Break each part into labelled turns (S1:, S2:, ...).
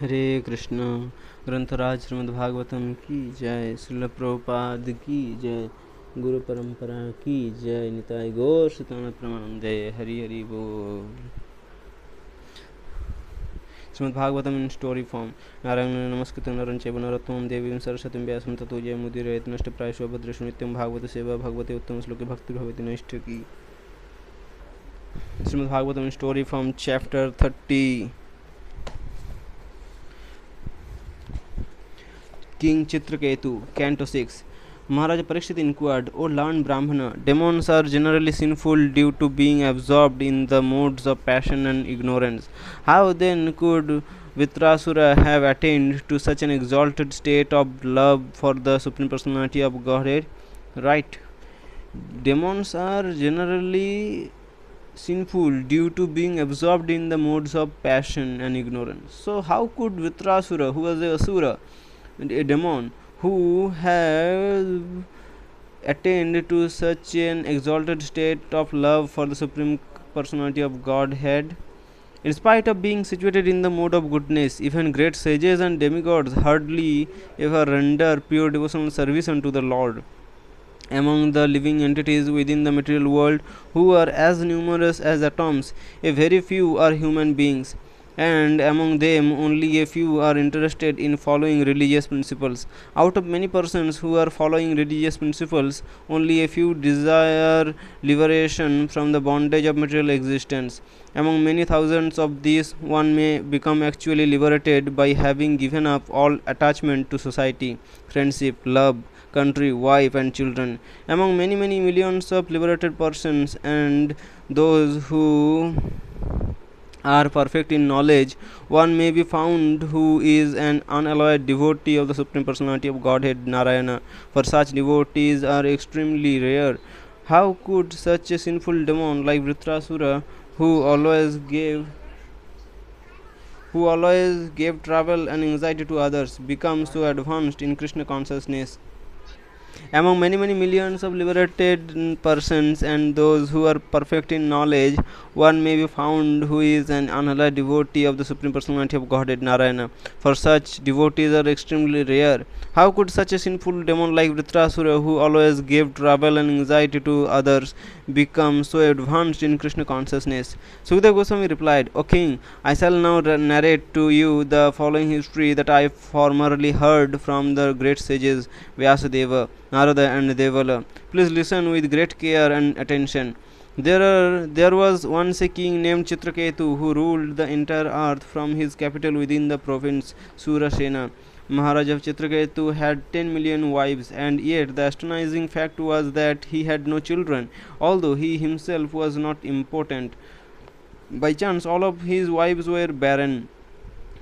S1: हरे कृष्ण। ग्रंथराज श्रीमद्भागवतम की जय। श्रील प्रभुपाद की जय। गुरु परंपरा की जय। निताय गौर श्रीतान प्रमानंदे। हरि हरि बोल। Shrimad Bhagavatam in story form. Narayan नमस्कृतं नरं चैव नरोत्तमं देवीं सरस्वतीं व्यासं ततो जयमुदीरयेत् नष्टप्रायशो भद्रेषु नित्यं भागवत सेवा भगवते उत्तम श्लोके भक्ति भवति नैष्ठिकी. Śrīmad-Bhāgavatam in story form, chapter 30. King Chitraketu, Canto 6. Maharaja Parikshit inquired, O learned Brahmana, demons are generally sinful due to being absorbed in the modes of passion and ignorance. How then could Vitrasura have attained to such an exalted state of love for the Supreme Personality of Godhead? Right. Demons are generally sinful due to being absorbed in the modes of passion and ignorance. So, how could Vitrasura, who was a asura, a demon, who have attained to such an exalted state of love for the Supreme Personality of Godhead? In spite of being situated in the mode of goodness, even great sages and demigods hardly ever render pure devotional service unto the Lord. Among the living entities within the material world, who are as numerous as atoms, a very few are human beings, and among them only a few are interested in following religious principles. Out of many persons who are following religious principles, only a few desire liberation from the bondage of material existence. Among many thousands of these, one may become actually liberated by having given up all attachment to society, friendship, love, country, wife, and children. Among many millions of liberated persons and those who are perfect in knowledge, one may be found who is an unalloyed devotee of the Supreme Personality of Godhead Narayana, for such devotees are extremely rare. How could such a sinful demon like Vritrasura, who always gave trouble and anxiety to others, become so advanced in Krishna consciousness? Among many millions of liberated persons and those who are perfect in knowledge, one may be found who is an unalloyed devotee of the Supreme Personality of Godhead Narayana, for such devotees are extremely rare. How could such a sinful demon like Vritrasura, who always gave trouble and anxiety to others, become so advanced in Krishna consciousness? Sukadeva Goswami replied, O king, I shall now narrate to you the following history that I formerly heard from the great sages Vyasadeva, Narada, and Devala. Please listen with great care and attention. There was once a king named Chitraketu who ruled the entire earth from his capital within the province Surasena. Maharaja Chitraketu had 10 million wives, and yet the astonishing fact was that he had no children, although he himself was not impotent. By chance, all of his wives were barren.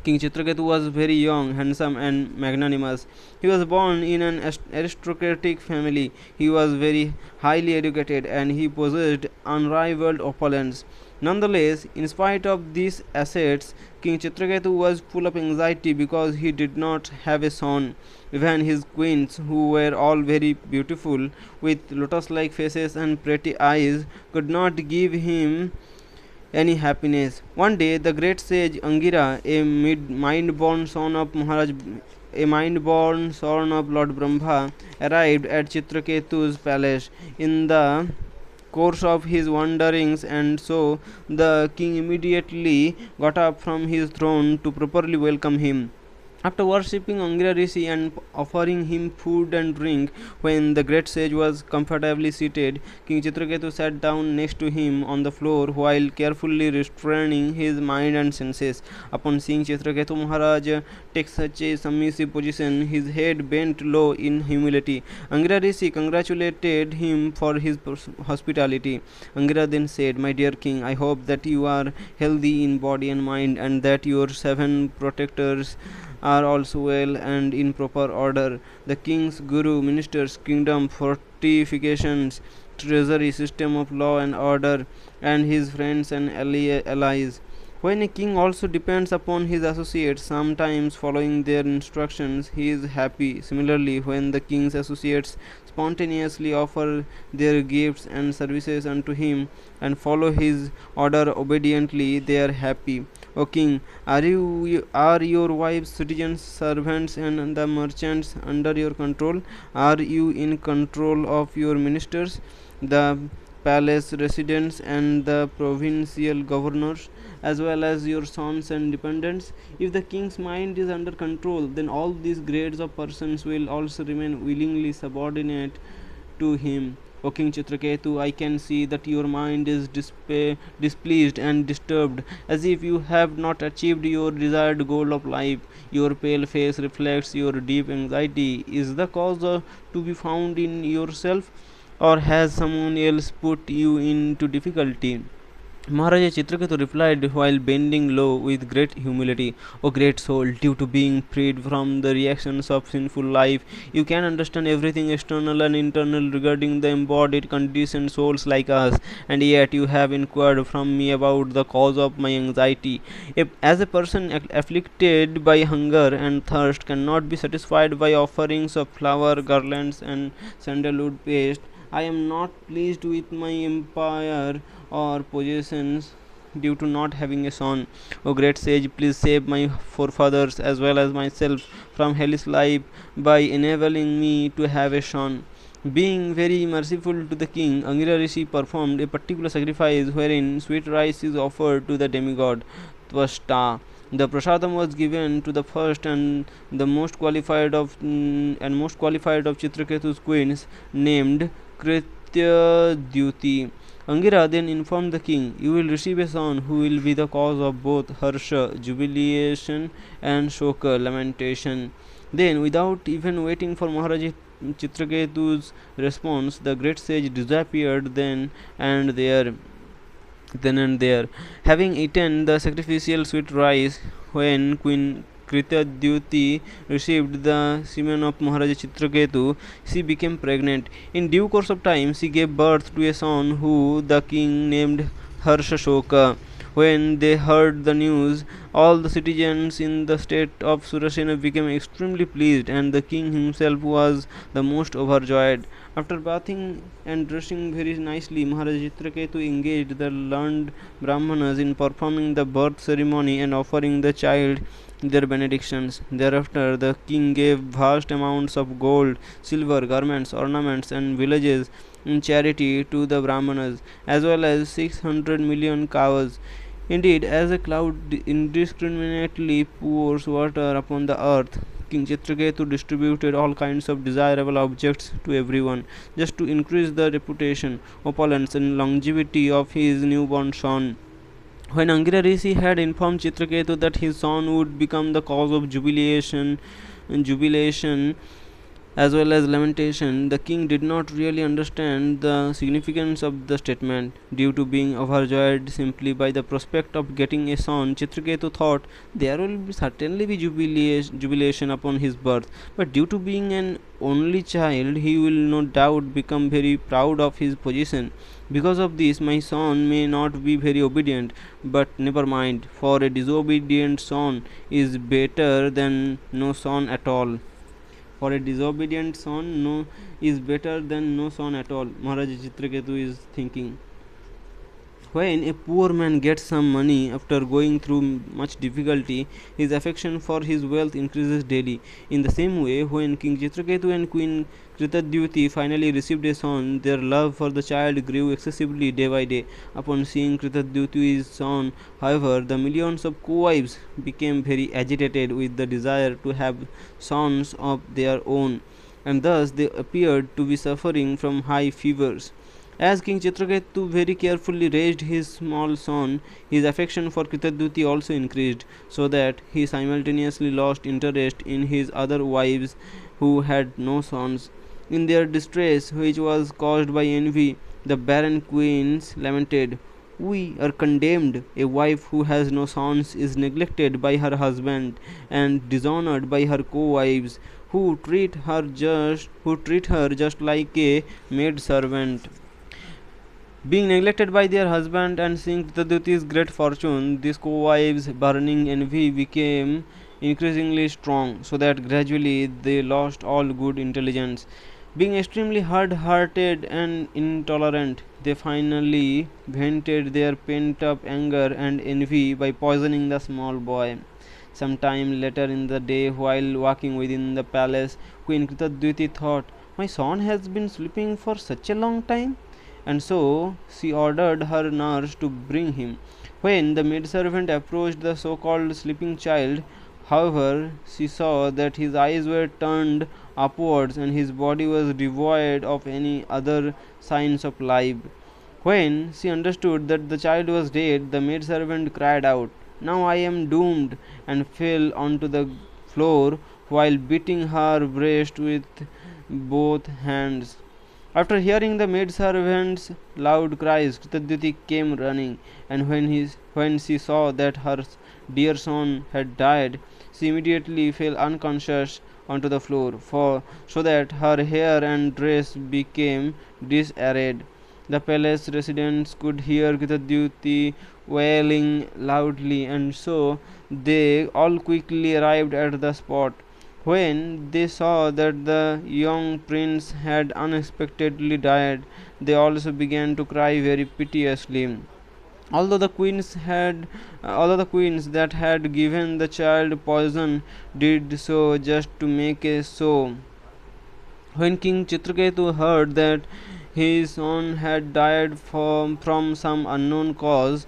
S1: King Chitraketu was very young, handsome, and magnanimous. He was born in an aristocratic family. He was very highly educated and he possessed unrivaled opulence. Nonetheless, in spite of these assets, King Chitraketu was full of anxiety because he did not have a son. Even his queens, who were all very beautiful, with lotus like faces and pretty eyes, could not give him any happiness. One day, the great sage Angira, a mind-born son of Lord Brahma, arrived at Chitraketu's palace in the course of his wanderings, and so the king immediately got up from his throne to properly welcome him. After worshipping Angira Rishi and offering him food and drink, when the great sage was comfortably seated, King Chitraketu sat down next to him on the floor while carefully restraining his mind and senses. Upon seeing Chitraketu Maharaj take such a submissive position, his head bent low in humility. Angira Rishi congratulated him for his hospitality. Angira then said, My dear king, I hope that you are healthy in body and mind, and that your 7 protectors are also well and in proper order: the king's guru, ministers, kingdom, fortifications, treasury, system of law and order, and his friends and allies. When a king also depends upon his associates, sometimes following their instructions, he is happy. Similarly, when the king's associates spontaneously offer their gifts and services unto him and follow his order obediently, they are happy. O king, are your wives citizens, servants, and the merchants under your control? Are you in control of your ministers, the palace residents, and the provincial governors, as well as your sons and dependents? If the king's mind is under control, then all these grades of persons will also remain willingly subordinate to him. O King Chitraketu, I can see that your mind is displeased and disturbed, as if you have not achieved your desired goal of life. Your pale face reflects your deep anxiety. Is the cause to be found in yourself, or has someone else put you into difficulty? Maharaja Chitraketu replied while bending low with great humility, O great soul, due to being freed from the reactions of sinful life, you can understand everything external and internal regarding the embodied conditioned souls like us, and yet you have inquired from me about the cause of my anxiety. As a person afflicted by hunger and thirst cannot be satisfied by offerings of flower, garlands, and sandalwood paste, I am not pleased with my empire or possessions due to not having a son. O great sage, please save my forefathers as well as myself from hellish life by enabling me to have a son. Being very merciful to the king, Angira Rishi performed a particular sacrifice wherein sweet rice is offered to the demigod Tvashta. The prasadam was given to the first and the most qualified of Chitraketu's queens, named Krityadyuti. Angira then informed the king, You will receive a son who will be the cause of both harsha, jubilation, and shoka, lamentation. Then, without even waiting for Maharaja Chitraketu's response, the great sage disappeared then and there. Having eaten the sacrificial sweet rice, when Queen Kritadyuti received the semen of Maharaja Chitraketu, she became pregnant. In due course of time, she gave birth to a son who the king named Harshashoka. When they heard the news, all the citizens in the state of Surasena became extremely pleased, and the king himself was the most overjoyed. After bathing and dressing very nicely, Maharaja Chitraketu engaged the learned Brahmanas in performing the birth ceremony and offering the child their benedictions. Thereafter, the king gave vast amounts of gold, silver, garments, ornaments, and villages in charity to the Brahmanas, as well as 600 million cows. Indeed, as a cloud indiscriminately pours water upon the earth, King Chitraketu distributed all kinds of desirable objects to everyone, just to increase the reputation, opulence, and longevity of his newborn son. When Angira Rishi had informed Chitraketu that his son would become the cause of jubilation as well as lamentation, the king did not really understand the significance of the statement. Due to being overjoyed simply by the prospect of getting a son, Chitraketu thought there will certainly be jubilation upon his birth, but due to being an only child, he will no doubt become very proud of his position. Because of this, my son may not be very obedient, but never mind, for a disobedient son is better than no son at all. For a disobedient son no is better than no son at all, Maharaja Chitraketu is thinking. When a poor man gets some money after going through much difficulty, his affection for his wealth increases daily. In the same way, when King Chitraketu and Queen Kritadyuti finally received a son, their love for the child grew excessively day by day. Upon seeing Kritadyuti's son, however, the millions of co-wives became very agitated with the desire to have sons of their own, and thus they appeared to be suffering from high fevers. As King Chitraketu very carefully raised his small son, his affection for Kritadyuti also increased, so that he simultaneously lost interest in his other wives who had no sons. In their distress, which was caused by envy, the barren queens lamented, We are condemned. A wife who has no sons is neglected by her husband and dishonored by her co-wives, who treat her just like a maid servant. Being neglected by their husband and seeing Kritadyuti's great fortune, these co-wives' burning envy became increasingly strong, so that gradually they lost all good intelligence. Being extremely hard-hearted and intolerant, they finally vented their pent-up anger and envy by poisoning the small boy. Some time later in the day, while walking within the palace, Queen Kritadviti thought, "My son has been sleeping for such a long time," and so she ordered her nurse to bring him. When the maidservant approached the so-called sleeping child, however, she saw that his eyes were turned upwards and his body was devoid of any other signs of life. When she understood that the child was dead, the maidservant cried out, "Now I am doomed," and fell onto the floor while beating her breast with both hands. After hearing the maidservant's loud cries, Kritadviti came running, and when she saw that her dear son had died, she immediately fell unconscious onto the floor, so that her hair and dress became disarrayed. The palace residents could hear Kritadviti wailing loudly, and so they all quickly arrived at the spot. When they saw that the young prince had unexpectedly died, they also began to cry very piteously. Although the queens that had given the child poison did so just to make a show. When King Chitraketu heard that his son had died from some unknown cause,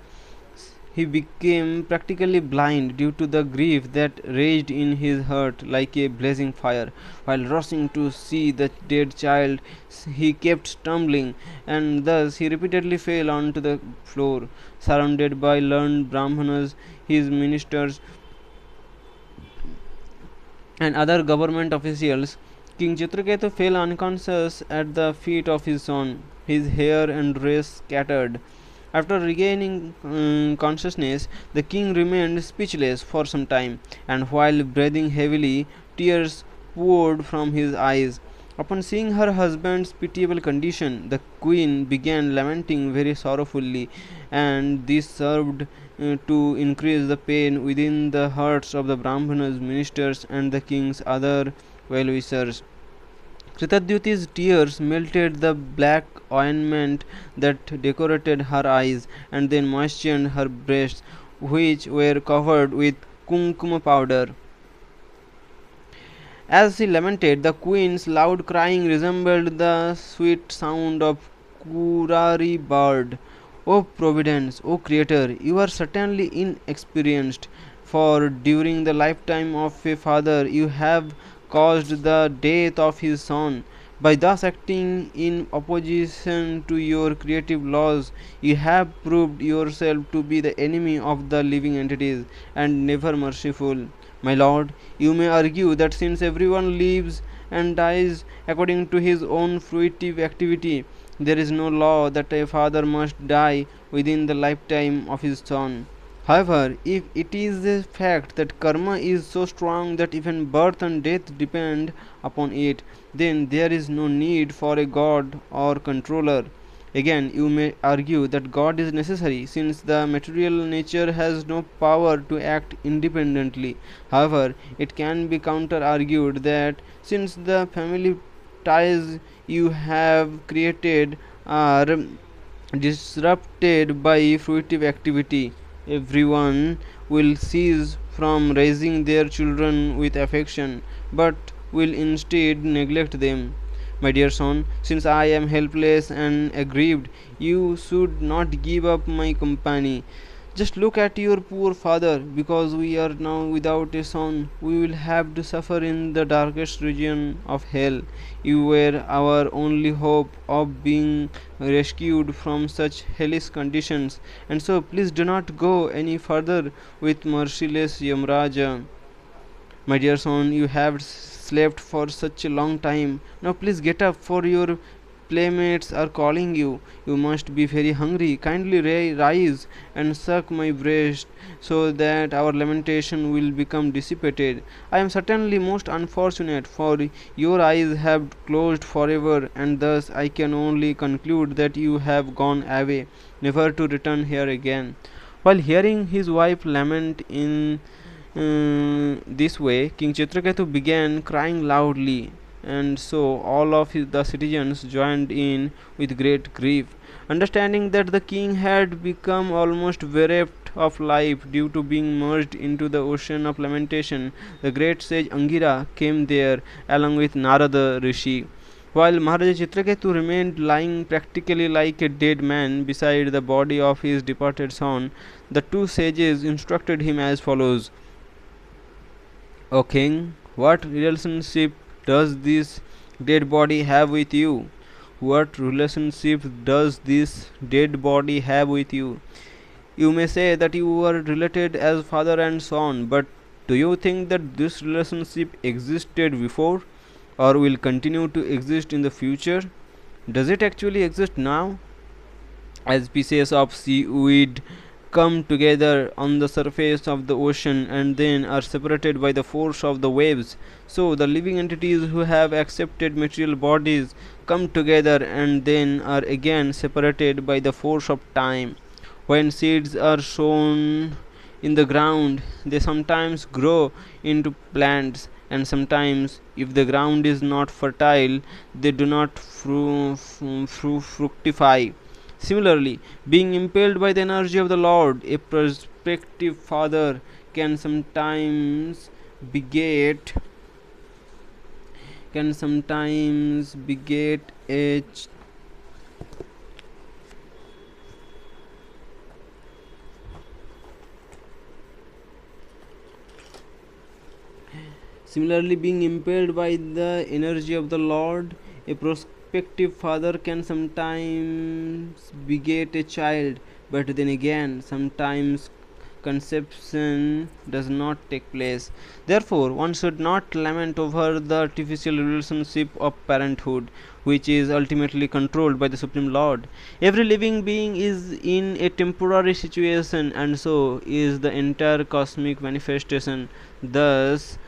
S1: he became practically blind due to the grief that raged in his heart like a blazing fire. While rushing to see the dead child, he kept stumbling, and thus he repeatedly fell onto the floor. Surrounded by learned Brahmanas, his ministers, and other government officials, King Chitraketu fell unconscious at the feet of his son, his hair and dress scattered. After regaining consciousness, the king remained speechless for some time, and while breathing heavily, tears poured from his eyes. Upon seeing her husband's pitiable condition, the queen began lamenting very sorrowfully, and this served to increase the pain within the hearts of the Brahmanas, ministers, and the king's other well wishers. Kritadviti's tears melted the black ointment that decorated her eyes, and then moistened her breasts, which were covered with kumkuma powder. As she lamented, the queen's loud crying resembled the sweet sound of curari bird. O Providence, O Creator, you are certainly inexperienced, for during the lifetime of a father you have caused the death of his son. By thus acting in opposition to your creative laws, you have proved yourself to be the enemy of the living entities and never merciful. My lord, you may argue that since everyone lives and dies according to his own fruitive activity, there is no law that a father must die within the lifetime of his son. However, if it is a fact that karma is so strong that even birth and death depend upon it, then there is no need for a god or controller. Again, you may argue that God is necessary since the material nature has no power to act independently. However, it can be counter argued that since the family ties you have created are disrupted by fruitive activity, everyone will cease from raising their children with affection, but will instead neglect them. My dear son, since I am helpless and aggrieved, you should not give up my company. Just look at your poor father. Because we are now without a son, we will have to suffer in the darkest region of hell. You were our only hope of being rescued from such hellish conditions, and so please do not go any further with merciless Yamraja. My dear son, you have slept for such a long time. Now please get up, for your playmates are calling you. You must be very hungry. Kindly rise and suck my breast so that our lamentation will become dissipated. I am certainly most unfortunate, for your eyes have closed forever, and thus I can only conclude that you have gone away, never to return here again. While hearing his wife lament in this way, King Chitraketu began crying loudly, and so all of the citizens joined in with great grief. Understanding that the king had become almost bereft of life due to being merged into the ocean of lamentation, the great sage Angira came there along with Narada Rishi. While Maharaja Chitraketu remained lying practically like a dead man beside the body of his departed son, the two sages instructed him as follows: O king, what relationship does this dead body have with you? What relationship does this dead body have with you? You may say that you were related as father and son, but do you think that this relationship existed before or will continue to exist in the future? Does it actually exist now? As pieces of seaweed come together on the surface of the ocean and then are separated by the force of the waves, so the living entities who have accepted material bodies come together and then are again separated by the force of time. When seeds are sown in the ground, they sometimes grow into plants, and sometimes, if the ground is not fertile, they do not fructify. Similarly, being impelled by the energy of the Lord, a prospective father can sometimes beget a Similarly, being impelled by the energy of the Lord, a prospective father can sometimes beget a child, but then again, sometimes conception does not take place. Therefore, one should not lament over the artificial relationship of parenthood, which is ultimately controlled by the Supreme Lord. Every living being is in a temporary situation, and so is the entire cosmic manifestation. Thus,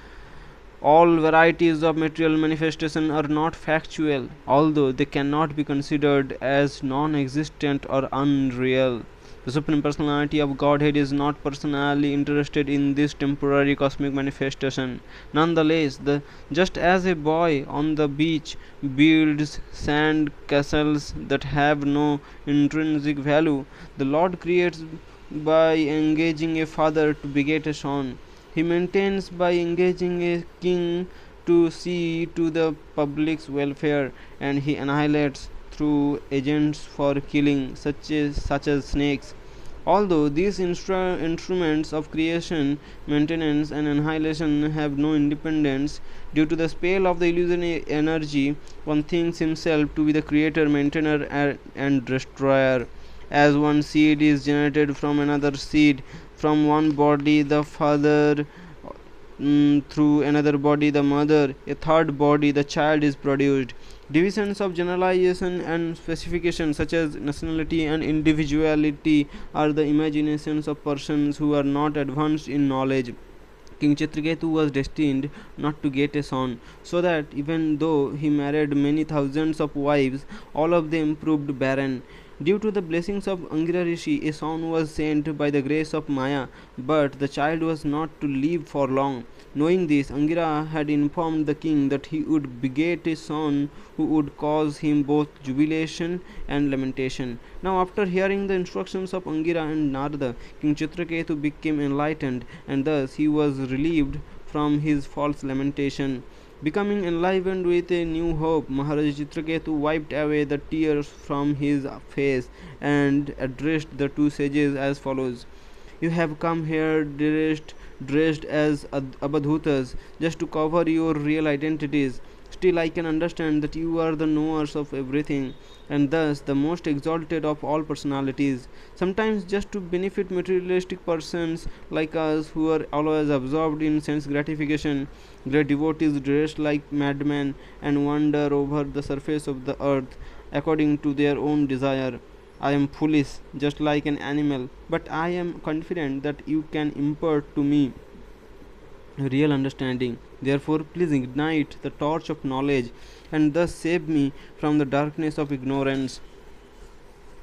S1: all varieties of material manifestation are not factual, although they cannot be considered as non existent or unreal. The Supreme Personality of Godhead is not personally interested in this temporary cosmic manifestation. Nonetheless, just as a boy on the beach builds sand castles that have no intrinsic value, the Lord creates by engaging a father to beget a son. He maintains by engaging a king to see to the public's welfare, and he annihilates through agents for killing, such as snakes. Although these instruments of creation, maintenance, and annihilation have no independence, due to the spell of the illusionary energy, one thinks himself to be the creator, maintainer, and destroyer. As one seed is generated from another seed, from one body the father, through another body the mother, a third body the child is produced. Divisions of generalization and specification, such as nationality and individuality, are the imaginations of persons who are not advanced in knowledge. King Chitraketu was destined not to get a son, so that even though he married many thousands of wives, all of them proved barren. Due to the blessings of Angira Rishi, a son was sent by the grace of Maya, but the child was not to live for long. Knowing this, Angira had informed the king that he would beget a son who would cause him both jubilation and lamentation. Now, after hearing the instructions of Angira and Narada, King Chitraketu became enlightened, and thus he was relieved from his false lamentation. Becoming enlivened with a new hope, Maharaja Chitraketu wiped away the tears from his face and addressed the two sages as follows: You have come here dressed as Abadhutas, just to cover your real identities. Still, I can understand that you are the knowers of everything, and thus the most exalted of all personalities. Sometimes, just to benefit materialistic persons like us who are always absorbed in sense gratification, great devotees dress like madmen and wander over the surface of the earth according to their own desire. I am foolish, just like an animal, but I am confident that you can impart to me real understanding. Therefore, please ignite the torch of knowledge and thus save me from the darkness of ignorance.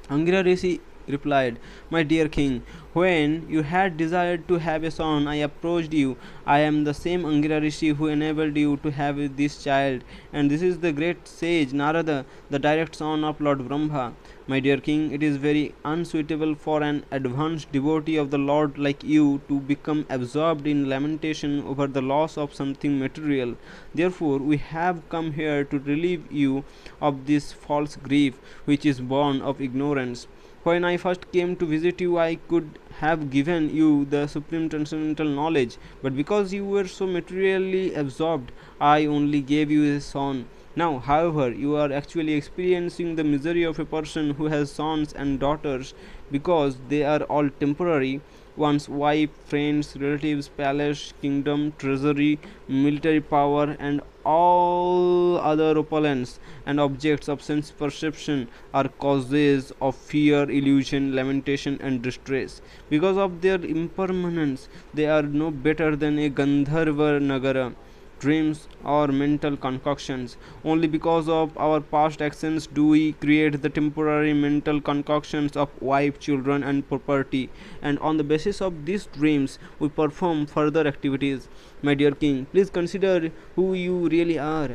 S1: Angira Rishi replied, "My dear king, when you had desired to have a son, I approached you. I am the same Angira Rishi who enabled you to have this child, and this is the great sage Narada, the direct son of Lord Brahma. My dear king, it is very unsuitable for an advanced devotee of the Lord like you to become absorbed in lamentation over the loss of something material. Therefore, we have come here to relieve you of this false grief, which is born of ignorance. When I first came to visit you, I could have given you the supreme transcendental knowledge, but because you were so materially absorbed, I only gave you a son. Now, however, you are actually experiencing the misery of a person who has sons and daughters because they are all temporary. One's wife, friends, relatives, palace, kingdom, treasury, military power, and all other opulence and objects of sense perception are causes of fear, illusion, lamentation, and distress. Because of their impermanence, they are no better than a Gandharva Nagara, dreams, or mental concoctions. Only because of our past actions do we create the temporary mental concoctions of wife, children, and property, and on the basis of these dreams we perform further activities. My dear king, please consider who you really are.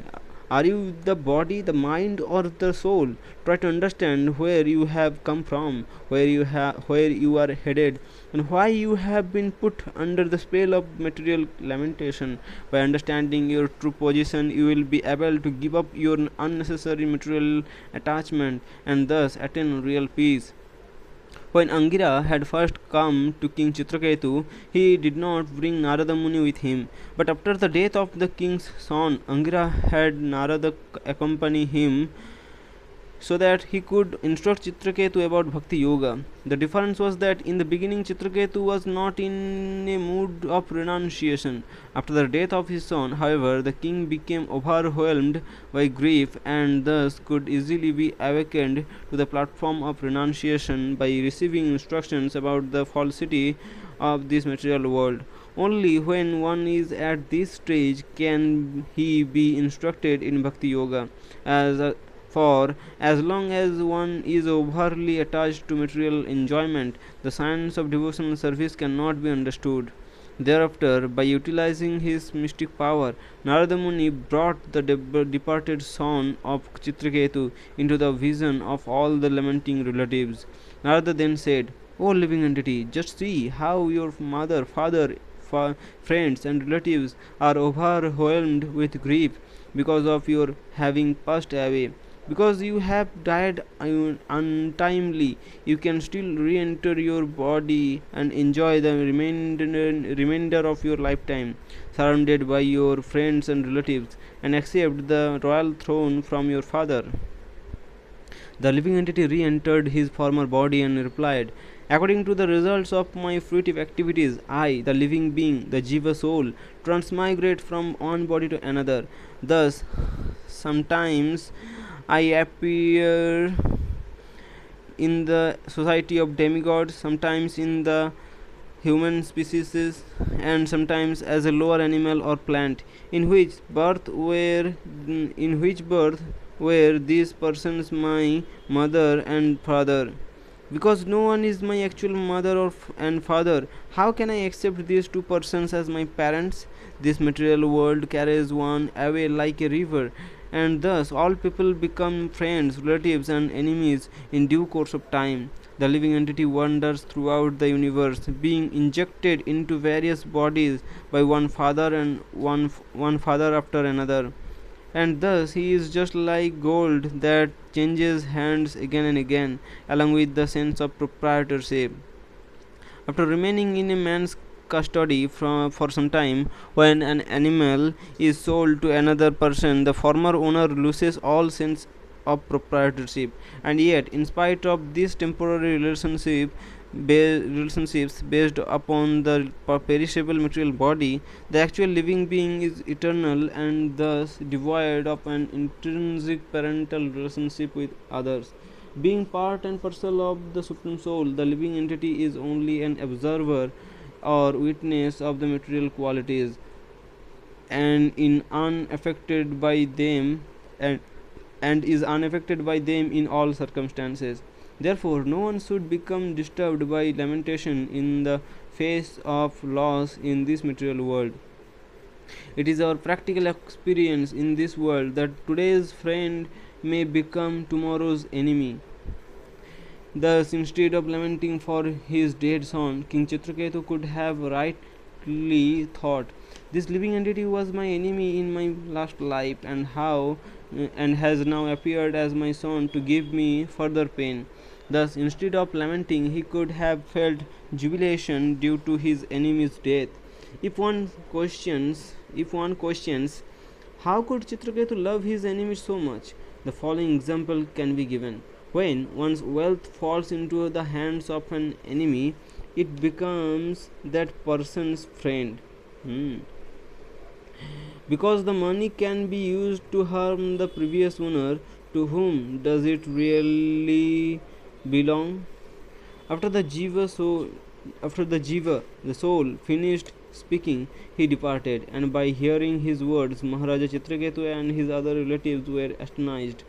S1: Are you the body, the mind, or the soul? Try to understand where you have come from, where you are headed, and why you have been put under the spell of material lamentation. By understanding your true position, you will be able to give up your unnecessary material attachment and thus attain real peace. When Angira had first come to King Chitraketu, he did not bring Narada Muni with him. But after the death of the king's son, Angira had Narada accompany him so that he could instruct Chitraketu about Bhakti Yoga. The difference was that in the beginning Chitraketu was not in a mood of renunciation. After the death of his son, however, the king became overwhelmed by grief and thus could easily be awakened to the platform of renunciation by receiving instructions about the falsity of this material world. Only when one is at this stage can he be instructed in Bhakti Yoga, for as long as one is overly attached to material enjoyment, the science of devotional service cannot be understood. Thereafter, by utilizing his mystic power, Narada Muni brought the departed son of Chitraketu into the vision of all the lamenting relatives. Narada then said, "O living entity, just see how your mother, father, friends, and relatives are overwhelmed with grief because of your having passed away. Because you have died untimely, you can still re enter your body and enjoy the remainder of your lifetime, surrounded by your friends and relatives, and accept the royal throne from your father." The living entity re entered his former body and replied, "According to the results of my fruitive activities, I, the living being, the Jiva soul, transmigrate from one body to another. Thus, sometimes I appear in the society of demigods, sometimes in the human species, and sometimes as a lower animal or plant. In which birth were these persons my mother and father? Because no one is my actual mother and father, how can I accept these two persons as my parents? This material world carries one away like a river, and thus all people become friends, relatives, and enemies in due course of time. The living entity wanders throughout the universe, being injected into various bodies by one father and one father after another. And thus he is just like gold that changes hands again and again, along with the sense of proprietorship. After remaining in a man's custody for some time, when an animal is sold to another person, the former owner loses all sense of proprietorship. And yet, in spite of this temporary relationships based upon the perishable material body, the actual living being is eternal and thus devoid of an intrinsic parental relationship with others. Being part and parcel of the Supreme Soul, the living entity is only an observer or witness of the material qualities, and in unaffected by them and is unaffected by them in all circumstances. Therefore, no one should become disturbed by lamentation in the face of loss in this material world. It is our practical experience in this world that today's friend may become tomorrow's enemy. Thus, instead of lamenting for his dead son, King Chitraketu could have rightly thought, "This living entity was my enemy in my last life, and has now appeared as my son to give me further pain." Thus, instead of lamenting, he could have felt jubilation due to his enemy's death. If one questions, how could Chitraketu love his enemy so much? The following example can be given. When one's wealth falls into the hands of an enemy, it becomes that person's friend. Because the money can be used to harm the previous owner, to whom does it really belong? After the jiva, the soul, finished speaking, he departed, and by hearing his words, Maharaja Chitraketu and his other relatives were astonished.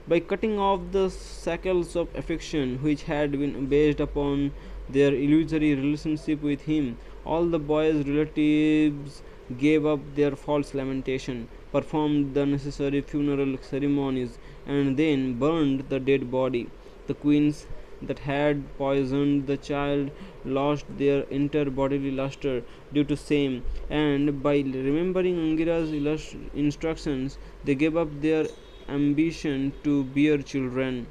S1: By cutting off the shackles of affection which had been based upon their illusory relationship with him, all the boy's relatives gave up their false lamentation, performed the necessary funeral ceremonies, and then burned the dead body. The queens that had poisoned the child lost their entire bodily luster due to shame, and by remembering Angira's instructions, they gave up their ambition to bear children.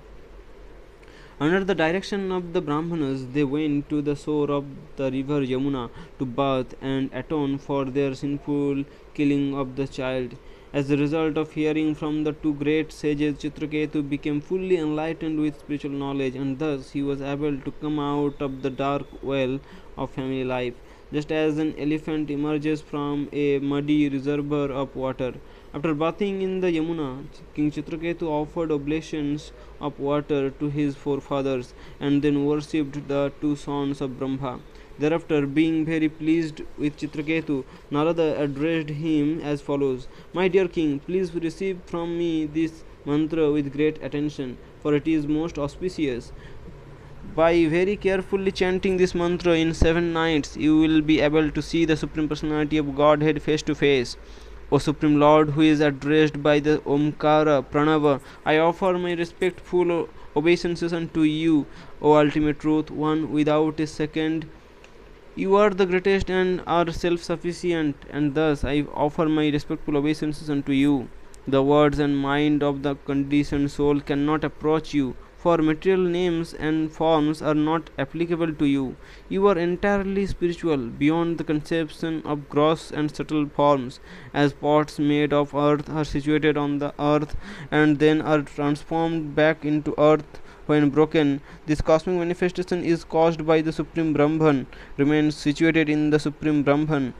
S1: Under the direction of the Brahmanas, they went to the shore of the river Yamuna to bathe and atone for their sinful killing of the child. As a result of hearing from the two great sages, Chitraketu became fully enlightened with spiritual knowledge, and thus he was able to come out of the dark well of family life, just as an elephant emerges from a muddy reservoir of water. After bathing in the Yamuna, King Chitraketu offered oblations of water to his forefathers, and then worshipped the two sons of Brahma. Thereafter, being very pleased with Chitraketu, Narada addressed him as follows: "My dear king, please receive from me this mantra with great attention, for it is most auspicious. By very carefully chanting this mantra in 7 nights, you will be able to see the Supreme Personality of Godhead face to face. O Supreme Lord, who is addressed by the Omkara Pranava, I offer my respectful obeisances unto you, O Ultimate Truth, one without a second. You are the greatest and are self-sufficient, and thus I offer my respectful obeisances unto you. The words and mind of the conditioned soul cannot approach you, for material names and forms are not applicable to you. You are entirely spiritual, beyond the conception of gross and subtle forms. As pots made of earth are situated on the earth and then are transformed back into earth when broken, this cosmic manifestation is caused by the Supreme Brahman, remains situated in the Supreme Brahman,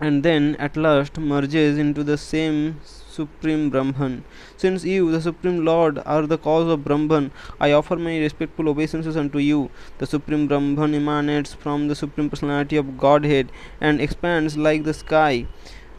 S1: and then at last merges into the same Supreme Brahman. Since you, the Supreme Lord, are the cause of Brahman, I offer my respectful obeisances unto you. The Supreme Brahman emanates from the Supreme Personality of Godhead and expands like the sky.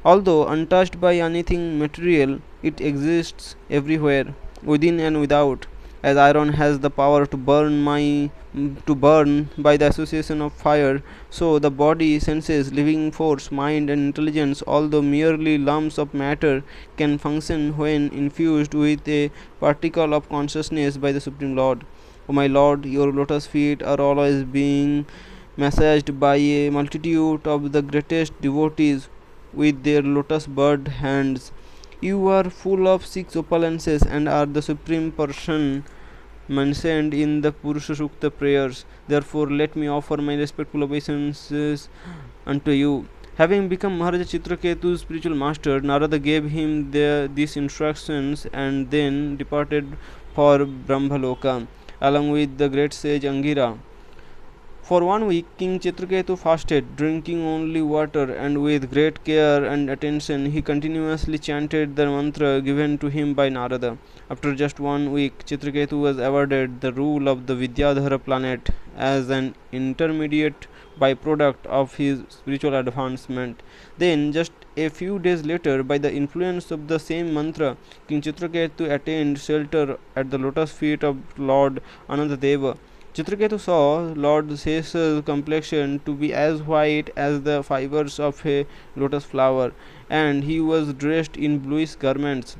S1: Although untouched by anything material, it exists everywhere, within and without. As iron has the power to burn by the association of fire, so the body, senses, living force, mind, and intelligence, although merely lumps of matter, can function when infused with a particle of consciousness by the Supreme Lord. O my Lord, your lotus feet are always being massaged by a multitude of the greatest devotees with their lotus bird hands. You are full of 6 opulences and are the Supreme Person mentioned in the Purusha Sukta prayers. Therefore, let me offer my respectful obeisances unto you." Having become Maharaja Chitraketu's spiritual master, Narada gave him these instructions and then departed for Brahmaloka along with the great sage Angira. For 1 week, King Chitraketu fasted, drinking only water, and with great care and attention he continuously chanted the mantra given to him by Narada. After just 1 week, Chitraketu was awarded the rule of the Vidyadhara planet as an intermediate byproduct of his spiritual advancement. Then, just a few days later, by the influence of the same mantra, King Chitraketu attained shelter at the lotus feet of Lord Anantadeva. Chitraketu saw Lord Sesha's complexion to be as white as the fibers of a lotus flower, and he was dressed in bluish garments.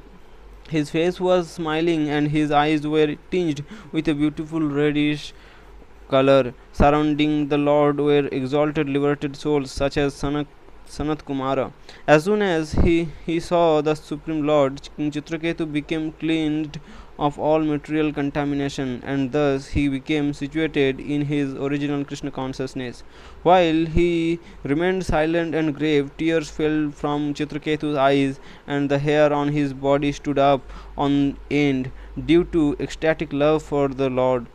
S1: His face was smiling, and his eyes were tinged with a beautiful reddish color. Surrounding the Lord were exalted liberated souls such as Sanat Kumara. As soon as he saw the Supreme Lord, King Chitraketu became cleansed of all material contamination, and thus he became situated in his original Krishna consciousness. While he remained silent and grave, tears fell from Chitraketu's eyes, and the hair on his body stood up on end due to ecstatic love for the Lord.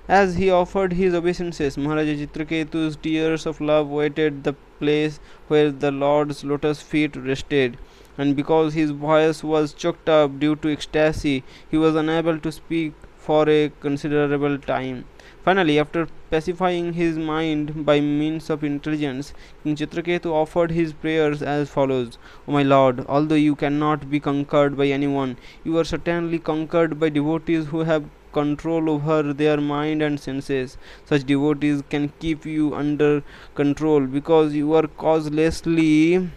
S1: As he offered his obeisances, Maharaja Chitraketu's tears of love wetted the place where the Lord's lotus feet rested, and because his voice was choked up due to ecstasy, he was unable to speak for a considerable time. Finally, after pacifying his mind by means of intelligence, King Chitraketu offered his prayers as follows: O my Lord, although you cannot be conquered by anyone, you are certainly conquered by devotees who have control over their mind and senses. Such devotees can keep you under control because you are causelessly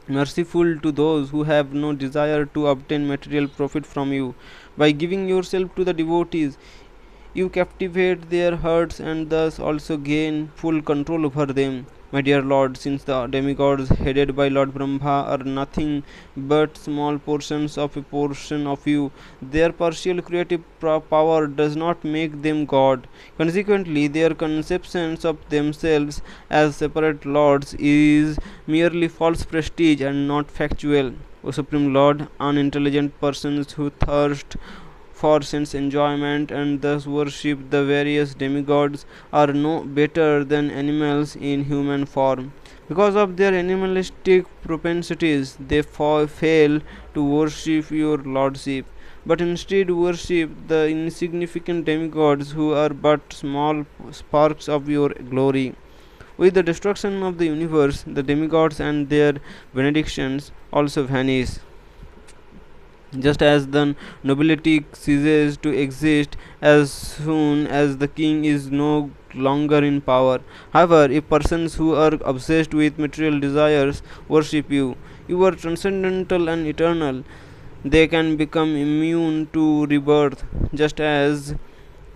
S1: merciful to those who have no desire to obtain material profit from you. By giving yourself to the devotees, you captivate their hearts and thus also gain full control over them. My dear Lord, since the demigods headed by Lord Brahma are nothing but small portions of a portion of you, their partial creative power does not make them God. Consequently, their conceptions of themselves as separate lords is merely false prestige and not factual. O Supreme Lord, unintelligent persons who thirst for sense enjoyment and thus worship the various demigods are no better than animals in human form. Because of their animalistic propensities, they fail to worship your lordship, but instead worship the insignificant demigods who are but small sparks of your glory. With the destruction of the universe, the demigods and their benedictions also vanish. Just as the nobility ceases to exist as soon as the king is no longer in power. However, if persons who are obsessed with material desires worship you, you are transcendental and eternal, they can become immune to rebirth, just as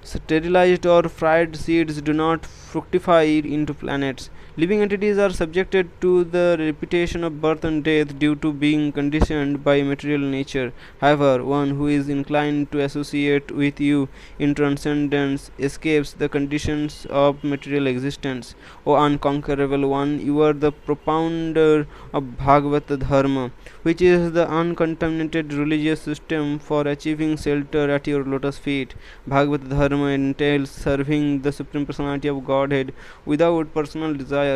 S1: sterilized or fried seeds do not fructify into planets. Living entities are subjected to the repetition of birth and death due to being conditioned by material nature. However, one who is inclined to associate with you in transcendence escapes the conditions of material existence. O unconquerable one, you are the propounder of Bhagavata Dharma, which is the uncontaminated religious system for achieving shelter at your lotus feet. Bhagavata Dharma entails serving the Supreme Personality of Godhead without personal desires,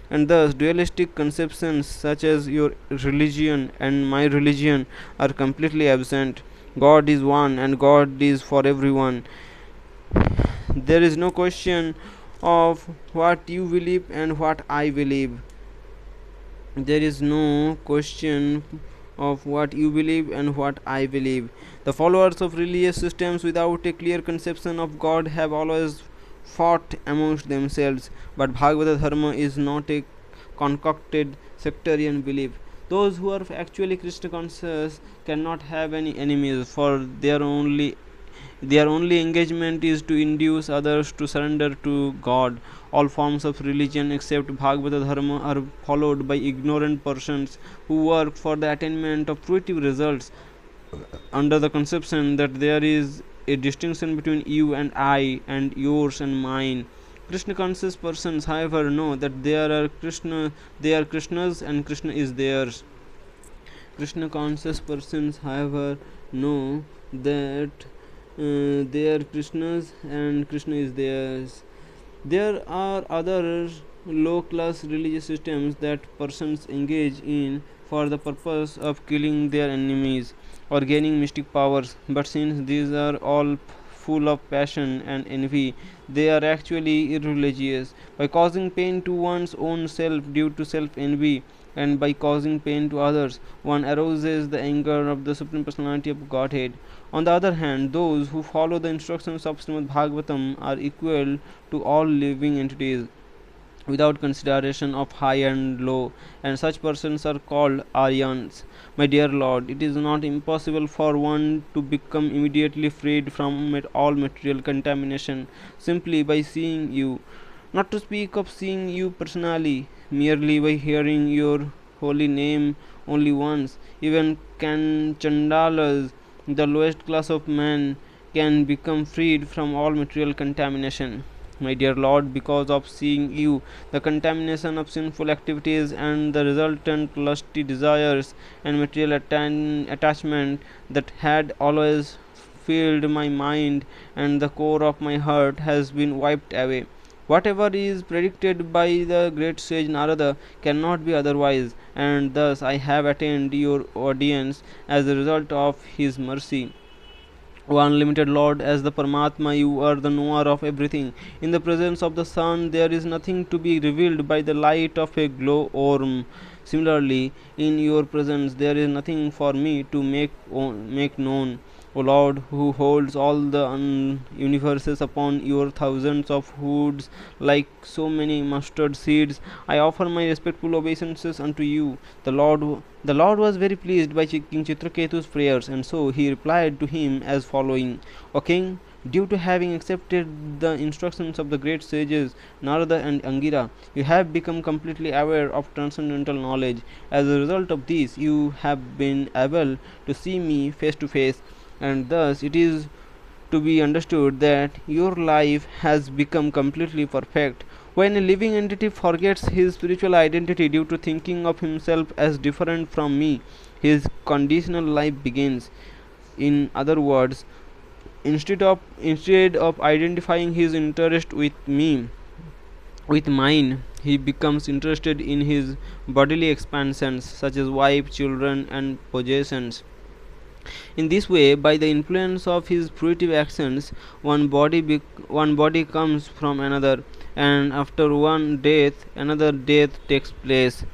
S1: and thus dualistic conceptions such as your religion and my religion are completely absent. God is one and God is for everyone. There is no question of what you believe and what I believe. There is no question of what you believe and what I believe. The followers of religious systems without a clear conception of God have always fought amongst themselves, but Bhagavata Dharma is not a concocted sectarian belief. Those who are actually Krishna conscious cannot have any enemies, for their only engagement is to induce others to surrender to God. All forms of religion except Bhagavata Dharma are followed by ignorant persons who work for the attainment of fruitive results under the conception that there is a distinction between you and I, and yours and mine. Krishna conscious persons, however, know that they are Krishna's and Krishna is theirs. Krishna conscious persons, however, know that they are Krishna's and Krishna is theirs. There are other low class religious systems that persons engage in for the purpose of killing their enemies or gaining mystic powers, but since these are all full of passion and envy, they are actually irreligious. By causing pain to one's own self due to self envy, and by causing pain to others, one arouses the anger of the Supreme Personality of Godhead. On the other hand, those who follow the instructions of Śrīmad-Bhāgavatam are equal to all living entities without consideration of high and low, and such persons are called Aryans. My dear Lord, it is not impossible for one to become immediately freed from all material contamination simply by seeing you. Not to speak of seeing you personally, merely by hearing your holy name only once. Even can Chandalas, the lowest class of man, can become freed from all material contamination. My dear Lord, because of seeing you, the contamination of sinful activities and the resultant lusty desires and material attachment that had always filled my mind and the core of my heart has been wiped away. Whatever is predicted by the great sage Narada cannot be otherwise, and thus I have attained your audience as a result of his mercy. O unlimited Lord, as the Paramatma, you are the knower of everything. In the presence of the sun, there is nothing to be revealed by the light of a glow worm. Similarly, in your presence, there is nothing for me to make known. O Lord, who holds all the universes upon your thousands of hoods like so many mustard seeds, I offer my respectful obeisances unto you. The Lord was very pleased by King Chitraketu's prayers, and so he replied to him as following: O King, due to having accepted the instructions of the great sages Narada and Angira, you have become completely aware of transcendental knowledge. As a result of this, you have been able to see me face to face, and thus it is to be understood that your life has become completely perfect. When a living entity forgets his spiritual identity due to thinking of himself as different from me, his conditional life begins. In other words, instead of identifying his interest with mine, he becomes interested in his bodily expansions such as wife, children, and possessions. In this way, by the influence of his fruitive actions, one body comes from another, and after one death, another death takes place.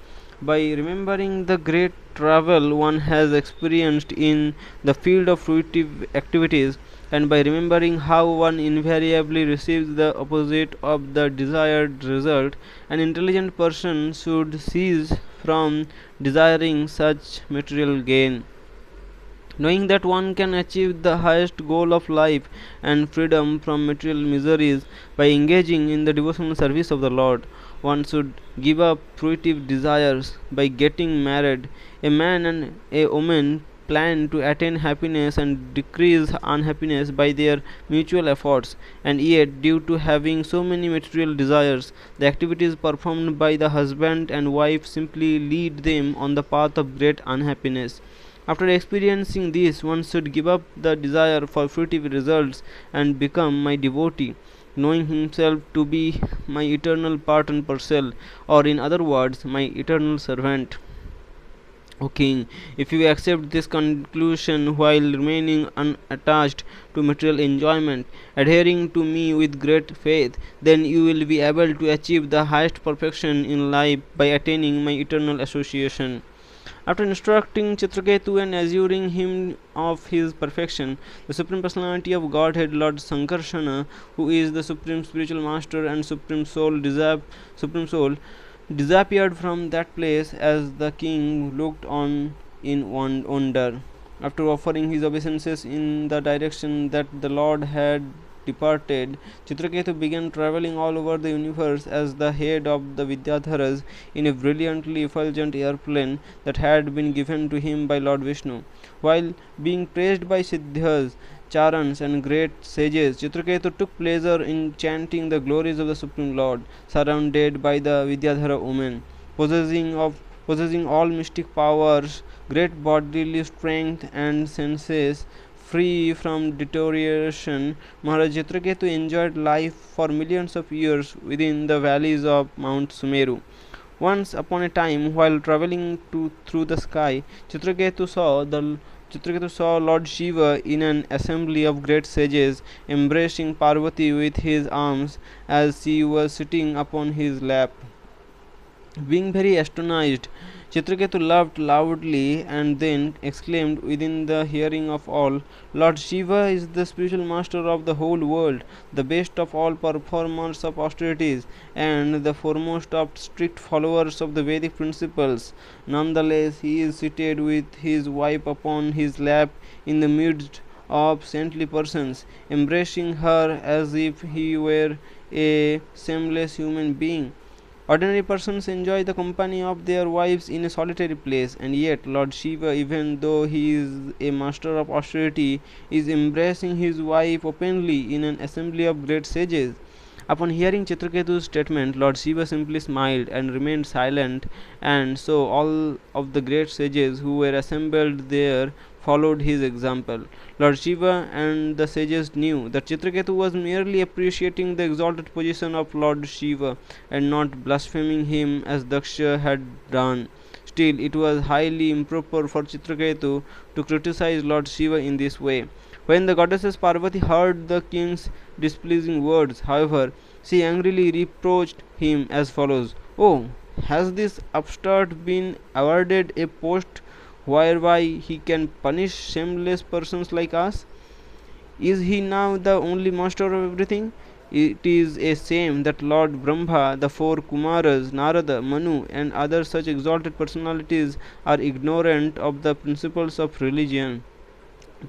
S1: By remembering the great travel one has experienced in the field of fruitive activities, and by remembering how one invariably receives the opposite of the desired result, an intelligent person should cease from desiring such material gain. Knowing that one can achieve the highest goal of life and freedom from material miseries by engaging in the devotional service of the Lord, one should give up fruitive desires by getting married. A man and a woman plan to attain happiness and decrease unhappiness by their mutual efforts, and yet, due to having so many material desires, the activities performed by the husband and wife simply lead them on the path of great unhappiness. After experiencing this, one should give up the desire for fruitive results and become my devotee, knowing himself to be my eternal part and parcel, or in other words, my eternal servant. O King, if you accept this conclusion while remaining unattached to material enjoyment, adhering to me with great faith, then you will be able to achieve the highest perfection in life by attaining my eternal association. After instructing Chitraketu and assuring him of his perfection, the Supreme Personality of Godhead, Lord Sankarsana, who is the Supreme Spiritual Master and Supreme Soul, disappeared from that place as the king looked on in wonder. After offering his obeisances in the direction that the Lord had departed, Chitraketu began traveling all over the universe as the head of the Vidyadharas in a brilliantly effulgent airplane that had been given to him by Lord Vishnu. While being praised by Siddhas, Charans, and great sages, Chitraketu took pleasure in chanting the glories of the Supreme Lord, surrounded by the Vidyadhara women, possessing all mystic powers, great bodily strength, and senses free from deterioration, Maharaj Chitraketu enjoyed life for millions of years within the valleys of Mount Sumeru. Once upon a time, while traveling through the sky, Chitraketu saw Lord Shiva in an assembly of great sages embracing Parvati with his arms as she was sitting upon his lap. Being very astonished, Chitraketu laughed loudly and then exclaimed within the hearing of all, Lord Shiva is the spiritual master of the whole world, the best of all performers of austerities, and the foremost of strict followers of the Vedic principles. Nonetheless, he is seated with his wife upon his lap in the midst of saintly persons, embracing her as if he were a shameless human being. Ordinary persons enjoy the company of their wives in a solitary place, and yet Lord Shiva, even though he is a master of austerity, is embracing his wife openly in an assembly of great sages. Upon hearing Chitraketu's statement, Lord Shiva simply smiled and remained silent, and so all of the great sages who were assembled there followed his example. Lord Shiva and the sages knew that Chitraketu was merely appreciating the exalted position of Lord Shiva and not blaspheming him as Daksha had done. Still, it was highly improper for Chitraketu to criticize Lord Shiva in this way. When the goddess Parvati heard the king's displeasing words, however, she angrily reproached him as follows: Oh, has this upstart been awarded a post whereby he can punish shameless persons like us? Is he now the only master of everything? It is a shame that Lord Brahma, the four Kumaras, Narada, Manu, and other such exalted personalities are ignorant of the principles of religion.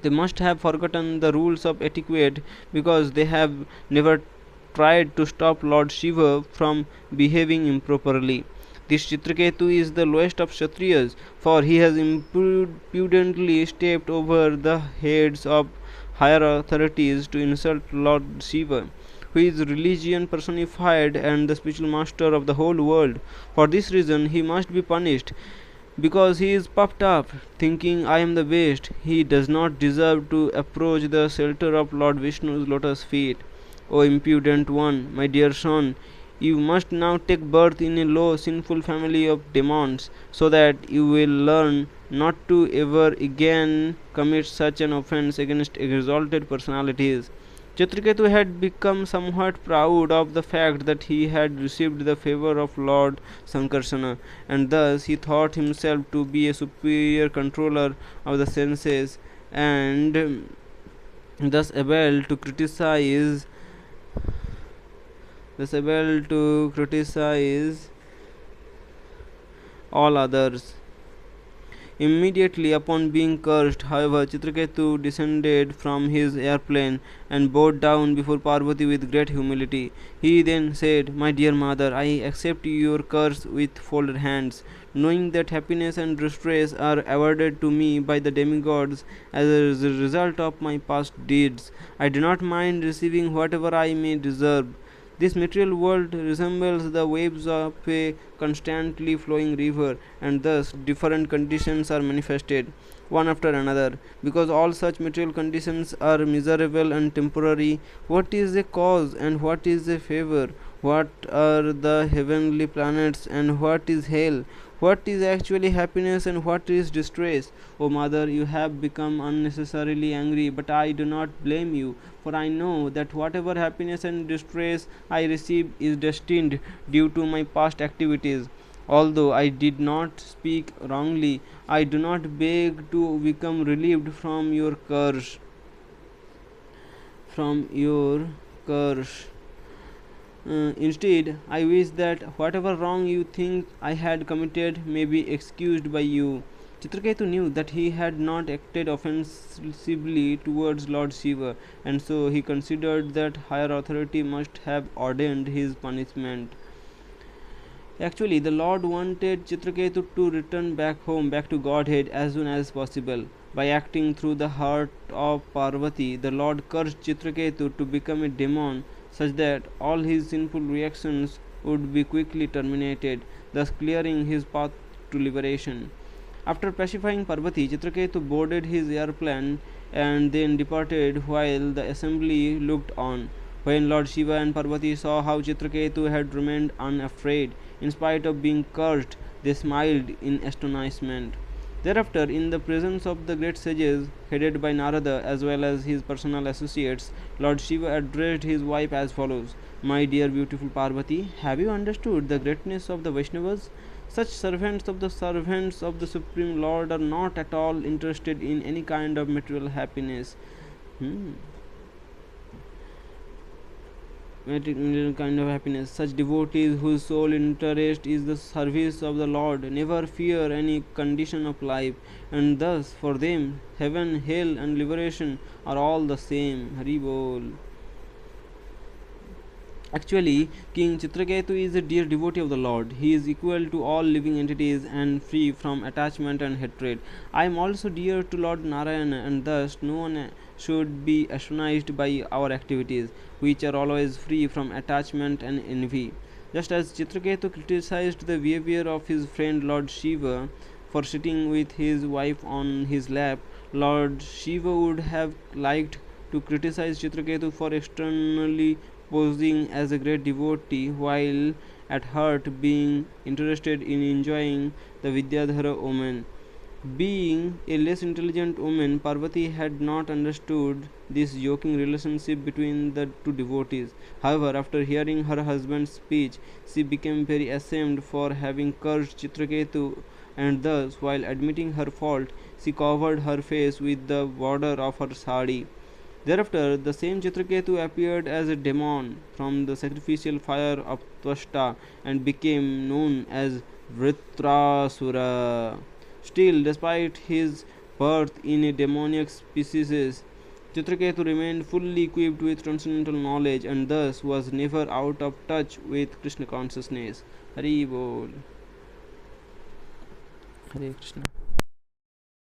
S1: They must have forgotten the rules of etiquette because they have never tried to stop Lord Shiva from behaving improperly. This Chitraketu is the lowest of Kshatriyas, for he has impudently stepped over the heads of higher authorities to insult Lord Shiva, who is religion personified and the spiritual master of the whole world. For this reason, he must be punished. Because he is puffed up, thinking I am the best, he does not deserve to approach the shelter of Lord Vishnu's lotus feet. O impudent one, my dear son, you must now take birth in a low, sinful family of demons, so that you will learn not to ever again commit such an offense against exalted personalities. Chitraketu had become somewhat proud of the fact that he had received the favor of Lord Sankarsana, and thus he thought himself to be a superior controller of the senses and thus able to criticize all others. Immediately upon being cursed, however, Chitraketu descended from his airplane and bowed down before Parvati with great humility. He then said, My dear mother, I accept your curse with folded hands, knowing that happiness and distress are awarded to me by the demigods as a result of my past deeds. I do not mind receiving whatever I may deserve. This material world resembles the waves of a constantly flowing river, and thus different conditions are manifested, one after another. Because all such material conditions are miserable and temporary, what is a cause and what is a favor? What are the heavenly planets and what is hell? What is actually happiness and what is distress? O mother, you have become unnecessarily angry, but I do not blame you, for I know that whatever happiness and distress I receive is destined due to my past activities. Although I did not speak wrongly, I do not beg to become relieved from your curse. From your curse. Instead, I wish that whatever wrong you think I had committed may be excused by you. Chitraketu knew that he had not acted offensively towards Lord Shiva, and so he considered that higher authority must have ordained his punishment. Actually, the Lord wanted Chitraketu to return back home, back to Godhead as soon as possible. By acting through the heart of Parvati, the Lord cursed Chitraketu to become a demon, such that all his sinful reactions would be quickly terminated, thus clearing his path to liberation. After pacifying Parvati, Chitraketu boarded his airplane and then departed while the assembly looked on. When Lord Shiva and Parvati saw how Chitraketu had remained unafraid in spite of being cursed, they smiled in astonishment. Thereafter, in the presence of the great sages, headed by Narada as well as his personal associates, Lord Shiva addressed his wife as follows: My dear beautiful Parvati, have you understood the greatness of the Vaishnavas? Such servants of the Supreme Lord are not at all interested in any kind of material happiness. Hmm. Material kind of happiness. Such devotees whose sole interest is the service of the Lord never fear any condition of life, and thus for them heaven, hell, and liberation are all the same. Hari Bol. Actually, King Chitraketu is a dear devotee of the Lord. He is equal to all living entities and free from attachment and hatred. I am also dear to Lord Narayana, and thus no one should be astonished by our activities, which are always free from attachment and envy. Just as Chitraketu criticized the behavior of his friend Lord Shiva for sitting with his wife on his lap, Lord Shiva would have liked to criticize Chitraketu for externally posing as a great devotee while at heart being interested in enjoying the Vidyadhara woman. Being a less intelligent woman, Parvati had not understood this joking relationship between the two devotees. However, after hearing her husband's speech, she became very ashamed for having cursed Chitraketu, and thus, while admitting her fault, she covered her face with the border of her sari. Thereafter, the same Chitraketu appeared as a demon from the sacrificial fire of Twashta and became known as Vritrasura. Still, despite his birth in a demoniac species, Chitraketu remained fully equipped with transcendental knowledge and thus was never out of touch with Krishna consciousness. Hari Bol. Hare Krishna.